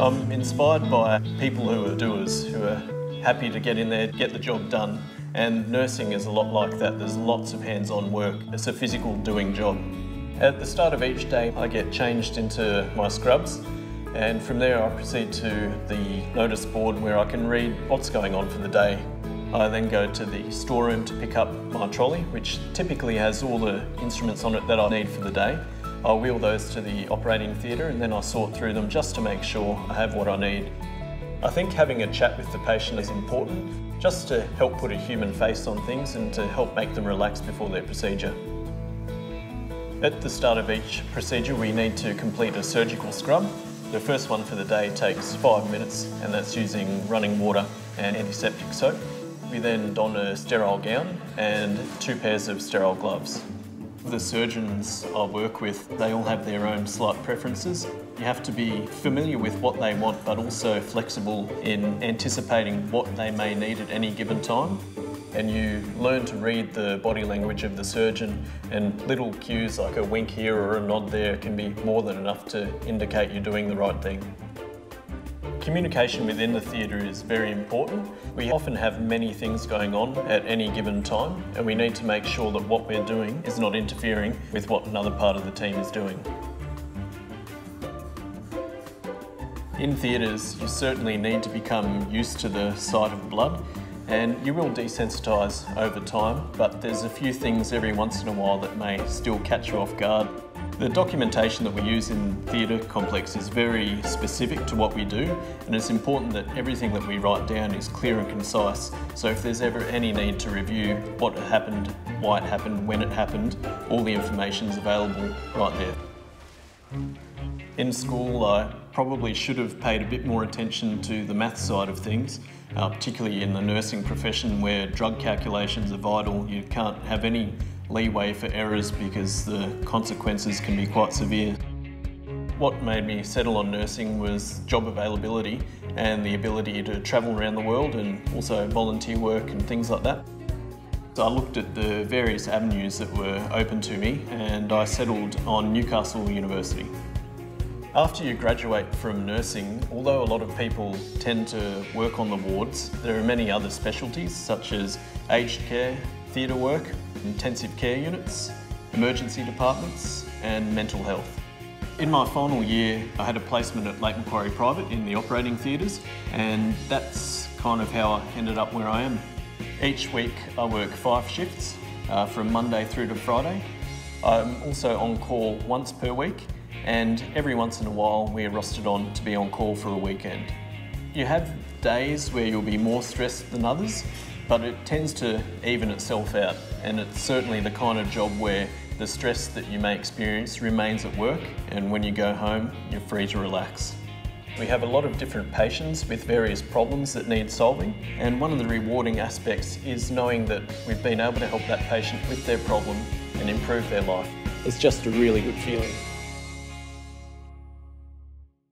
I'm inspired by people who are doers, who are happy to get in there, get the job done. And nursing is a lot like that. There's lots of hands-on work. It's a physical doing job. At the start of each day, I get changed into my scrubs, and from there I proceed to the notice board where I can read what's going on for the day. I then go to the storeroom to pick up my trolley, which typically has all the instruments on it that I need for the day. I wheel those to the operating theatre and then I sort through them just to make sure I have what I need. I think having a chat with the patient is important, just to help put a human face on things and to help make them relax before their procedure. At the start of each procedure, we need to complete a surgical scrub. The first one for the day takes 5 minutes, and that's using running water and antiseptic soap. We then don a sterile gown and 2 pairs of sterile gloves. The surgeons I work with, they all have their own slight preferences. You have to be familiar with what they want, but also flexible in anticipating what they may need at any given time. And you learn to read the body language of the surgeon, and little cues like a wink here or a nod there can be more than enough to indicate you're doing the right thing. Communication within the theatre is very important. We often have many things going on at any given time, and we need to make sure that what we're doing is not interfering with what another part of the team is doing. In theatres, you certainly need to become used to the sight of blood, and you will desensitise over time, but there's a few things every once in a while that may still catch you off guard. The documentation that we use in theatre complex is very specific to what we do, and it's important that everything that we write down is clear and concise. So if there's ever any need to review what happened, why it happened, when it happened, all the information is available right there. In school, I probably should have paid a bit more attention to the maths side of things, particularly in the nursing profession where drug calculations are vital. You can't have any leeway for errors because the consequences can be quite severe. What made me settle on nursing was job availability and the ability to travel around the world and also volunteer work and things like that. So I looked at the various avenues that were open to me and I settled on Newcastle University. After you graduate from nursing, although a lot of people tend to work on the wards, there are many other specialties such as aged care, theatre work, intensive care units, emergency departments and mental health. In my final year I had a placement at Lake Macquarie Private in the operating theatres, and that's kind of how I ended up where I am. Each week I work 5 shifts from Monday through to Friday. I'm also on call once per week, and every once in a while we're rostered on to be on call for a weekend. You have days where you'll be more stressed than others, but it tends to even itself out, and it's certainly the kind of job where the stress that you may experience remains at work, and when you go home you're free to relax. We have a lot of different patients with various problems that need solving, and one of the rewarding aspects is knowing that we've been able to help that patient with their problem and improve their life. It's just a really good feeling.